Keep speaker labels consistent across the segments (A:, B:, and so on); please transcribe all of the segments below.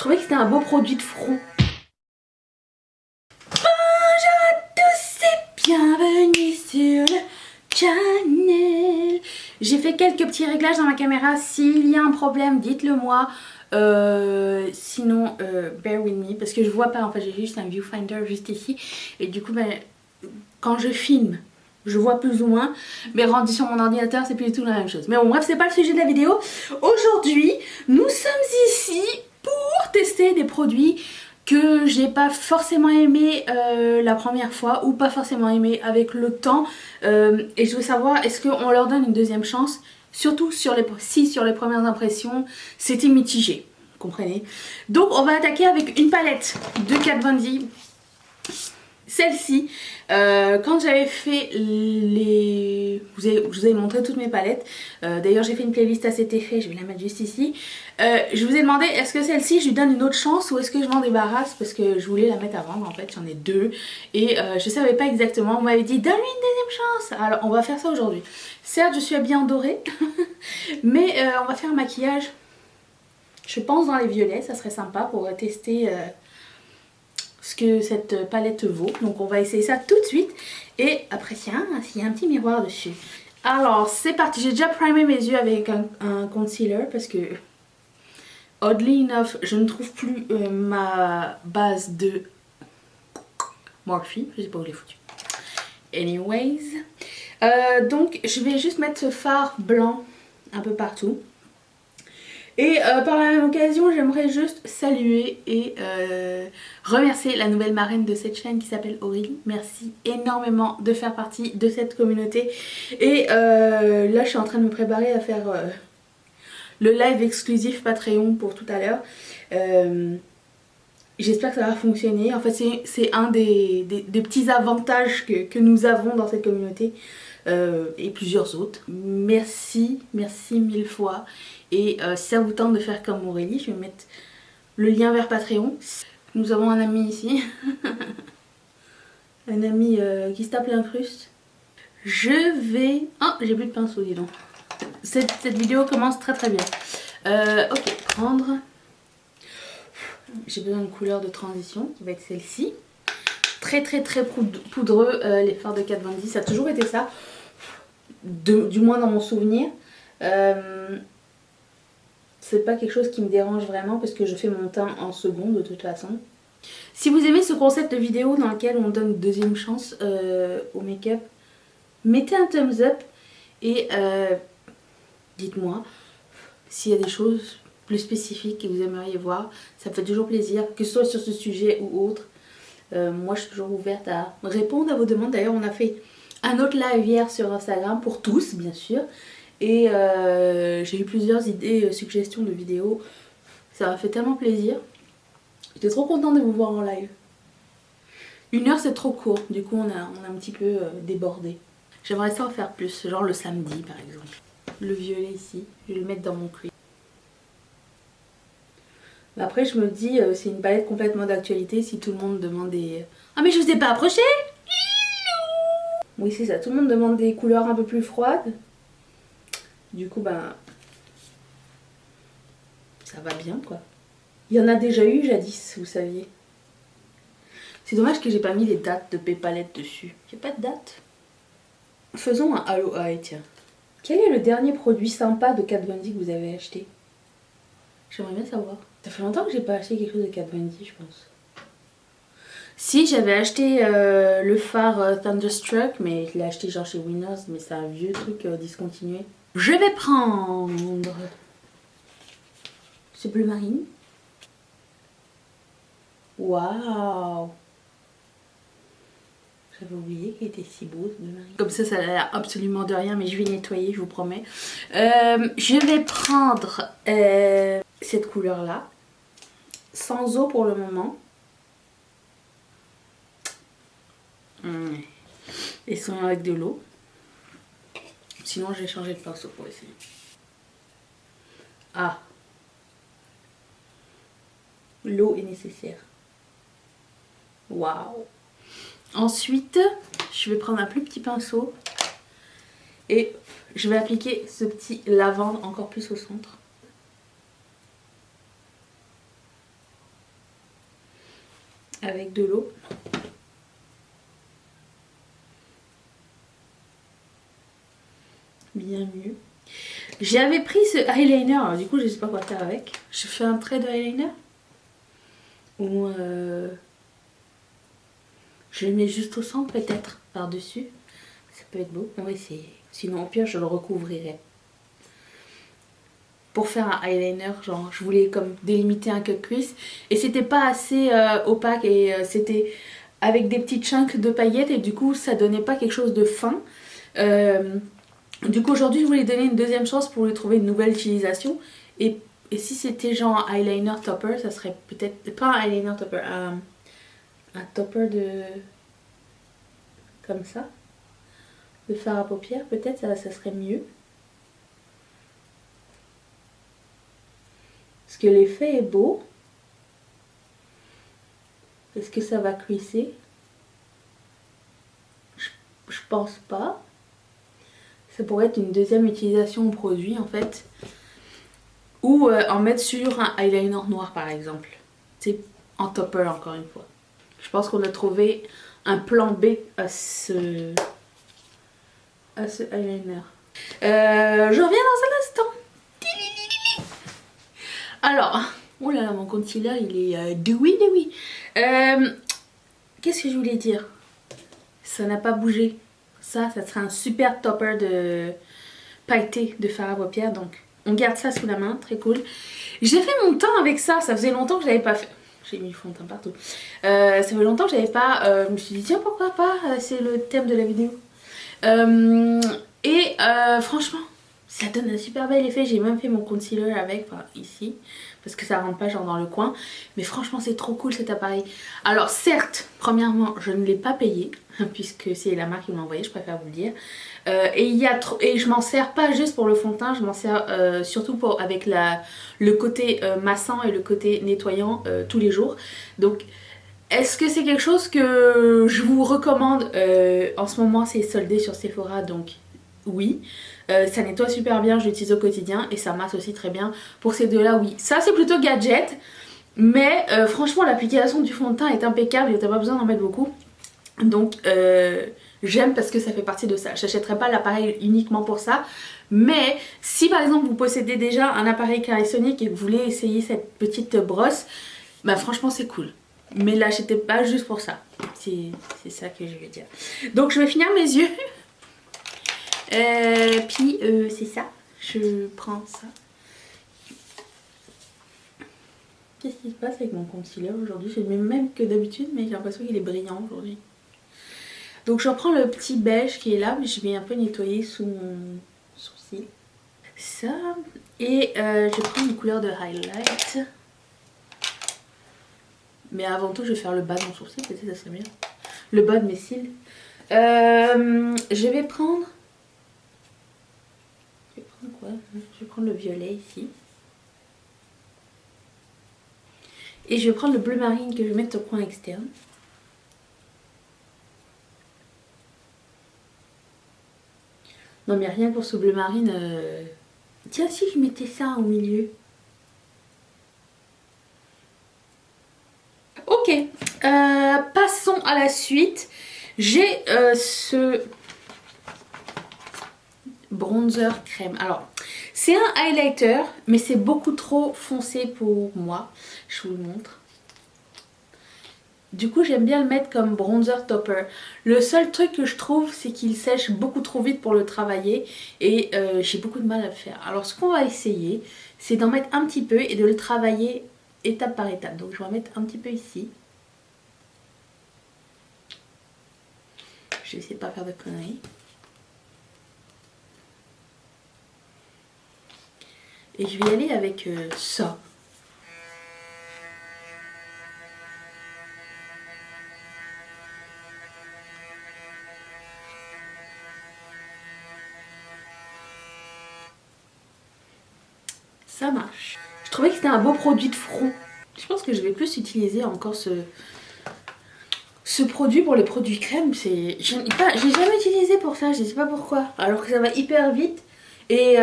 A: trouvais que c'était un beau produit de front. Bonjour à tous et bienvenue sur le channel. J'ai fait quelques petits réglages dans ma caméra. S'il y a un problème, dites-le moi. Sinon, bear with me parce que je vois pas. En fait, j'ai juste un viewfinder juste ici. Et du coup, ben, quand je filme, je vois plus ou moins, mais rendu sur mon ordinateur, c'est plus du tout la même chose. Mais bon, bref, c'est pas le sujet de la vidéo. Aujourd'hui, nous sommes ici pour tester des produits que j'ai pas forcément aimé la première fois ou pas forcément aimé avec le temps. Et je veux savoir, est-ce qu'on leur donne une deuxième chance? Surtout si sur les premières impressions, c'était mitigé. Vous comprenez? Donc, on va attaquer avec une palette de Kat Von D. Celle-ci, quand j'avais fait les... Je vous ai montré toutes mes palettes. D'ailleurs, j'ai fait une playlist à cet effet, je vais la mettre juste ici. Je vous ai demandé, est-ce que celle-ci, je lui donne une autre chance ou est-ce que je m'en débarrasse? Parce que je voulais la mettre à vendre, en fait, j'en ai deux. Et je savais pas exactement, on m'avait dit, donne-lui une deuxième chance. Alors, on va faire ça aujourd'hui. Certes, je suis habillée en doré, mais on va faire un maquillage, je pense, dans les violets. Ça serait sympa pour tester... ce que cette palette vaut. Donc on va essayer ça tout de suite. Et après tiens, il y a un petit miroir dessus. Alors c'est parti. J'ai déjà primé mes yeux avec un concealer parce que oddly enough je ne trouve plus ma base de Morphe. Je sais pas où je l'ai foutu. Anyways. Donc je vais juste mettre ce fard blanc un peu partout. Et par la même occasion, j'aimerais juste saluer et remercier la nouvelle marraine de cette chaîne qui s'appelle Aurélie. Merci énormément de faire partie de cette communauté. Et là, je suis en train de me préparer à faire le live exclusif Patreon pour tout à l'heure. J'espère que ça va fonctionner. En fait, c'est un des petits avantages que nous avons dans cette communauté. Et plusieurs autres. Merci, merci mille fois. Et si ça vous tente de faire comme Aurélie, je vais mettre le lien vers Patreon. Nous avons un ami ici. Un ami qui se tape l'incruste. Je vais... Oh, j'ai plus de pinceau, dis donc. Cette vidéo commence très très bien. Ok, prendre... J'ai besoin d'une couleur de transition qui va être celle-ci. Très très très poudreux, les fards de Kat Von D. Ça a toujours été ça. Du moins dans mon souvenir. C'est pas quelque chose qui me dérange vraiment parce que je fais mon teint en seconde de toute façon. Si vous aimez ce concept de vidéo dans lequel on donne une deuxième chance au make-up, mettez un thumbs up et dites-moi s'il y a des choses plus spécifiques que vous aimeriez voir. Ça me fait toujours plaisir, que ce soit sur ce sujet ou autre. Moi je suis toujours ouverte à répondre à vos demandes. D'ailleurs on a fait un autre live hier sur Instagram pour tous bien sûr. Et j'ai eu plusieurs idées, suggestions de vidéos. Ça m'a fait tellement plaisir. J'étais trop contente de vous voir en live. 1 heure c'est trop court, du coup on a un petit peu débordé. J'aimerais ça en faire plus, genre le samedi par exemple. Le violet ici, je vais le mettre dans mon crease. Après je me dis, c'est une palette complètement d'actualité si tout le monde demande des... Ah mais je vous ai pas approché! Oui c'est ça, tout le monde demande des couleurs un peu plus froides. Du coup, ben, ça va bien quoi. Il y en a déjà eu jadis, vous saviez. C'est dommage que j'ai pas mis les dates de mes palettes dessus. Il n'y a pas de date. Faisons un Halo Eye, tiens. Quel est le dernier produit sympa de Kat Von D que vous avez acheté? J'aimerais bien savoir. Ça fait longtemps que j'ai pas acheté quelque chose de Kat Von D, je pense. Si, j'avais acheté le fard Thunderstruck, mais je l'ai acheté genre chez Winners, mais c'est un vieux truc discontinué. Je vais prendre ce bleu marine. Waouh! J'avais oublié qu'il était si beau ce bleu marine. Comme ça a l'air absolument de rien, mais je vais nettoyer, je vous promets. Je vais prendre cette couleur-là, sans eau pour le moment. Et sans avec de l'eau. Sinon, je vais changer de pinceau pour essayer. Ah! L'eau est nécessaire. Waouh! Ensuite, je vais prendre un plus petit pinceau et je vais appliquer ce petit lavande encore plus au centre. avec de l'eau. Bien mieux. J'avais pris ce eyeliner, alors du coup je sais pas quoi faire avec. Je fais un trait de eyeliner ou je le mets juste au centre peut-être par dessus. Ça peut être beau, on va essayer. Sinon au pire je le recouvrirai. Pour faire un eyeliner, genre je voulais comme délimiter un cut crease et c'était pas assez opaque et c'était avec des petits chunks de paillettes et du coup ça donnait pas quelque chose de fin. Du coup aujourd'hui je voulais donner une deuxième chance pour lui trouver une nouvelle utilisation et si c'était genre un eyeliner topper, ça serait peut-être pas un eyeliner topper, un topper de comme ça, de fard à paupières peut-être ça serait mieux. Parce que l'effet est beau. Est-ce que ça va cuisser? Je pense pas. Ça pourrait être une deuxième utilisation au produit en fait. Ou en mettre sur un eyeliner noir par exemple. C'est en topper encore une fois. Je pense qu'on a trouvé un plan B à ce eyeliner. Je reviens dans un instant. Alors, oh là là, mon concealer il est dewy. Qu'est-ce que je voulais dire? Ça n'a pas bougé. Ça serait un super topper de pailleté de fard à paupières. Donc, on garde ça sous la main, très cool. J'ai fait mon teint avec ça. Ça faisait longtemps que je n'avais pas fait. J'ai mis le fond de teint partout. Ça fait longtemps que je n'avais pas. Je me suis dit, tiens, pourquoi pas? C'est le thème de la vidéo. Franchement, ça donne un super bel effet. J'ai même fait mon concealer avec, enfin ici, parce que ça rentre pas genre dans le coin. Mais franchement c'est trop cool cet appareil. Alors certes, premièrement je ne l'ai pas payé, puisque c'est la marque qui m'a envoyé, je préfère vous le dire. Et je m'en sers pas juste pour le fond de teint, je m'en sers surtout avec le côté massant et le côté nettoyant tous les jours. Donc est-ce que c'est quelque chose que je vous recommande? En ce moment c'est soldé sur Sephora, donc oui. Ça nettoie super bien, je l'utilise au quotidien et ça masse aussi très bien. Pour ces deux là, oui. Ça c'est plutôt gadget, mais franchement l'application du fond de teint est impeccable et t'as pas besoin d'en mettre beaucoup. Donc j'aime parce que ça fait partie de ça. J'achèterai pas l'appareil uniquement pour ça. Mais si par exemple vous possédez déjà un appareil Clarisonic et que vous voulez essayer cette petite brosse, bah franchement c'est cool. Mais l'achetez pas juste pour ça. C'est ça que je veux dire. Donc je vais finir mes yeux. Puis c'est ça, je prends ça. Qu'est-ce qui se passe avec mon concealer aujourd'hui? C'est le même que d'habitude, mais j'ai l'impression qu'il est brillant aujourd'hui. Donc je reprends le petit beige qui est là, mais je vais un peu nettoyer sous mon sourcil. Ça, et je prends une couleur de highlight. Mais avant tout, je vais faire le bas de mon sourcil, peut-être ça serait mieux. Le bas de mes cils. Je vais prendre... quoi? Je vais prendre le violet ici. Et je vais prendre le bleu marine que je vais mettre au coin externe. Non mais rien pour ce bleu marine. Tiens si je mettais ça au milieu. Ok, passons à la suite. J'ai ce bronzer crème. Alors, c'est un highlighter, mais c'est beaucoup trop foncé pour moi. Je vous le montre. Du coup, j'aime bien le mettre comme bronzer topper. Le seul truc que je trouve, c'est qu'il sèche beaucoup trop vite pour le travailler. Et j'ai beaucoup de mal à le faire. Alors, ce qu'on va essayer, c'est d'en mettre un petit peu et de le travailler étape par étape. Donc, je vais en mettre un petit peu ici. Je vais essayer de ne pas faire de conneries. Et je vais y aller avec ça. Ça marche. Je trouvais que c'était un beau produit de front. Je pense que je vais plus utiliser encore ce produit pour les produits crème. Je l'ai jamais utilisé pour ça, je ne sais pas pourquoi. Alors que ça va hyper vite et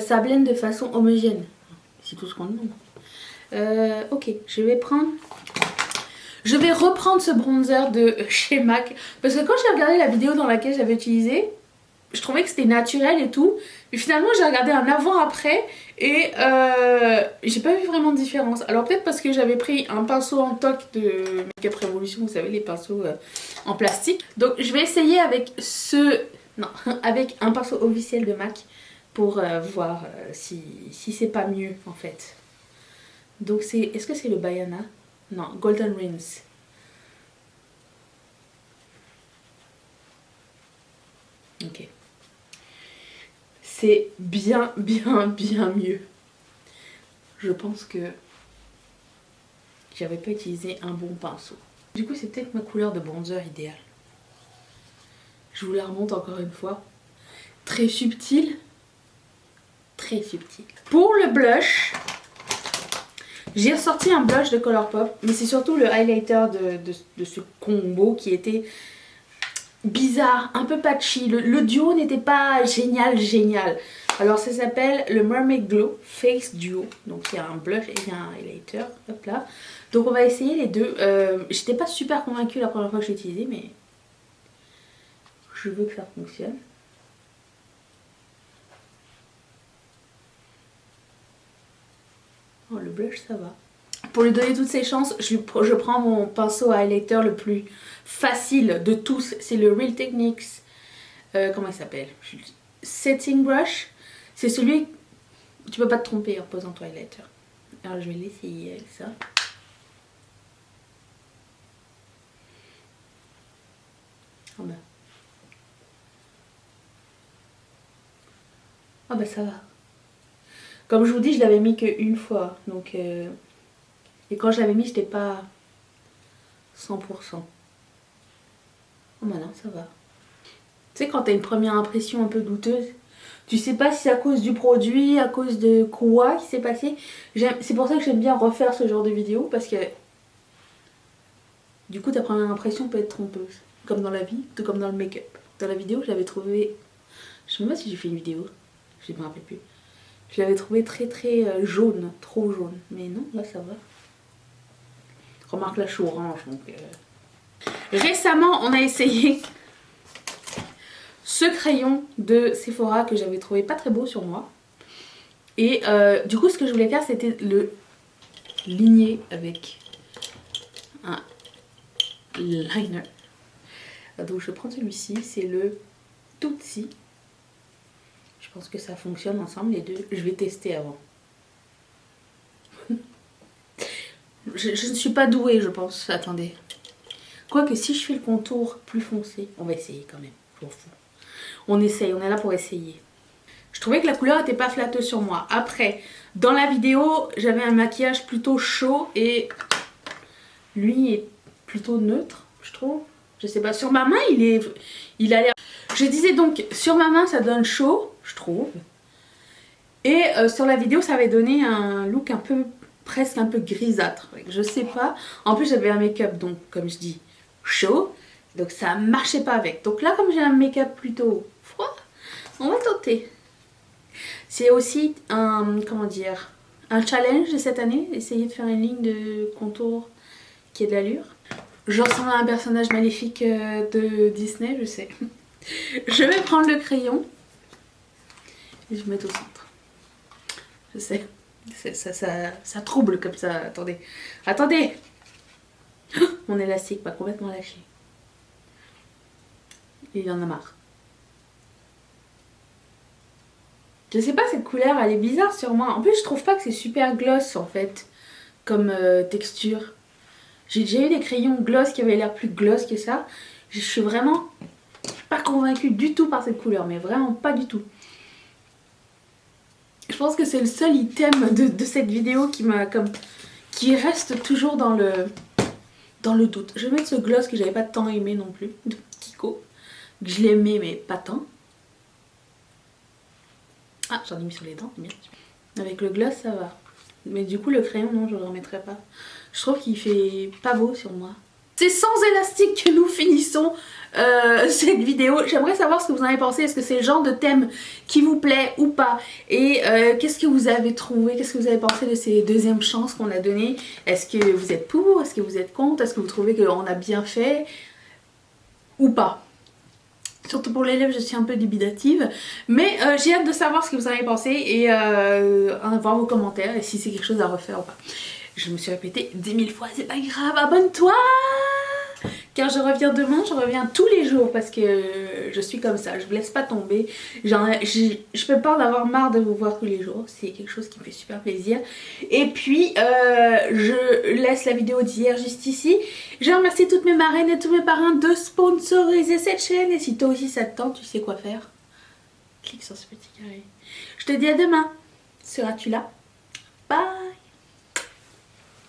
A: ça blende de façon homogène. C'est tout ce qu'on demande. Ok, je vais prendre... Je vais reprendre ce bronzer de chez MAC parce que quand j'ai regardé la vidéo dans laquelle j'avais utilisé, je trouvais que c'était naturel et tout. Mais finalement j'ai regardé un avant-après et j'ai pas vu vraiment de différence. Alors peut-être parce que j'avais pris un pinceau en toc de Make Up Revolution, vous savez les pinceaux en plastique. Donc je vais essayer avec avec un pinceau officiel de MAC pour voir si c'est pas mieux en fait. Donc est-ce que c'est le Bayana? Non, Golden Rings. Ok. C'est bien mieux. Je pense que j'avais pas utilisé un bon pinceau. Du coup, c'est peut-être ma couleur de bronzer idéale. Je vous la remonte encore une fois. Très subtil. Très subtil. Pour le blush, j'ai ressorti un blush de Colourpop, mais c'est surtout le highlighter de ce combo qui était bizarre, un peu patchy. Le duo n'était pas génial. Alors ça s'appelle le Mermaid Glow Face Duo. Donc il y a un blush et il y a un highlighter. Hop là. Donc on va essayer les deux. J'étais pas super convaincue la première fois que j'ai utilisé, mais je veux que ça fonctionne. Oh, le blush ça va. Pour lui donner toutes ses chances, je prends mon pinceau à highlighter le plus facile de tous. C'est le Real Techniques. Comment il s'appelle? Setting Brush. C'est celui... Tu peux pas te tromper en posant ton highlighter. Alors je vais l'essayer avec ça. Oh bah. Ah bah ça va. Comme je vous dis, je l'avais mis qu'une fois. Donc, et quand je l'avais mis, j'étais pas 100%. Oh bah non, ça va. Tu sais, quand t'as une première impression un peu douteuse, tu sais pas si c'est à cause du produit, à cause de quoi qui s'est passé. C'est pour ça que j'aime bien refaire ce genre de vidéo, parce que du coup ta première impression peut être trompeuse. Comme dans la vie, tout comme dans le make-up. Dans la vidéo, je l'avais trouvé... Je sais même pas si j'ai fait une vidéo, je me rappelle plus. Je l'avais trouvé très jaune, trop jaune. Mais non, là ça va. Remarque là je suis orange donc... Récemment, on a essayé ce crayon de Sephora que j'avais trouvé pas très beau sur moi. Et du coup, ce que je voulais faire, c'était le ligner avec un liner. Donc, je vais prendre celui-ci, c'est le Tutsi. Je pense que ça fonctionne ensemble les deux. Je vais tester avant. je ne suis pas douée, je pense. Attendez. Quoique, si je fais le contour plus foncé, on va essayer quand même. Je m'en fous. On essaye, on est là pour essayer. Je trouvais que la couleur n'était pas flatteuse sur moi. Après, dans la vidéo, j'avais un maquillage plutôt chaud et lui est plutôt neutre, je trouve. Je sais pas, sur ma main, il a l'air... Je disais donc, sur ma main, ça donne chaud, je trouve. Et sur la vidéo, ça avait donné un look un peu, presque un peu grisâtre. Je sais pas. En plus, j'avais un make-up, donc, comme je dis, chaud. Donc, ça marchait pas avec. Donc là, comme j'ai un make-up plutôt froid, on va tenter. C'est aussi un, comment dire, un challenge de cette année. Essayer de faire une ligne de contour qui ait de l'allure. Je ressemble à un personnage maléfique de Disney, je sais. Je vais prendre le crayon et je vais mettre au centre. Je sais, ça trouble comme ça. Attendez, attendez. Mon élastique va complètement lâcher. Il en a marre. Je sais pas, cette couleur elle est bizarre sur moi. En plus je trouve pas que c'est super gloss en fait, comme texture. J'ai déjà eu des crayons gloss qui avaient l'air plus gloss que ça. Je suis vraiment pas convaincue du tout par cette couleur, mais vraiment pas du tout. Je pense que c'est le seul item de cette vidéo qui reste toujours dans le doute. Je vais mettre ce gloss que j'avais pas tant aimé non plus, de Kiko. Que je l'aimais mais pas tant. Ah, j'en ai mis sur les dents, bien. Avec le gloss ça va. Mais du coup le crayon non, je le remettrai pas. Je trouve qu'il fait pas beau sur moi. C'est sans élastique que nous finissons cette vidéo. J'aimerais savoir ce que vous en avez pensé. Est-ce que c'est le genre de thème qui vous plaît ou pas? Et qu'est-ce que vous avez trouvé? Qu'est-ce que vous avez pensé de ces deuxièmes chances qu'on a données? Est-ce que vous êtes pour? Est-ce que vous êtes contre? Est-ce que vous trouvez qu'on a bien fait ou pas? Surtout pour l'élève, je suis un peu dubitative. Mais j'ai hâte de savoir ce que vous en avez pensé et voir vos commentaires et si c'est quelque chose à refaire ou pas. Je me suis répétée 10 000 fois, c'est pas grave, abonne-toi! Car je reviens demain, je reviens tous les jours parce que je suis comme ça, je vous laisse pas tomber. Je peux pas en avoir marre de vous voir tous les jours, c'est quelque chose qui me fait super plaisir. Et puis, je laisse la vidéo d'hier juste ici. Je remercie toutes mes marraines et tous mes parrains de sponsoriser cette chaîne. Et si toi aussi ça te tente, tu sais quoi faire. Clique sur ce petit carré. Je te dis à demain. Seras-tu là? Bye!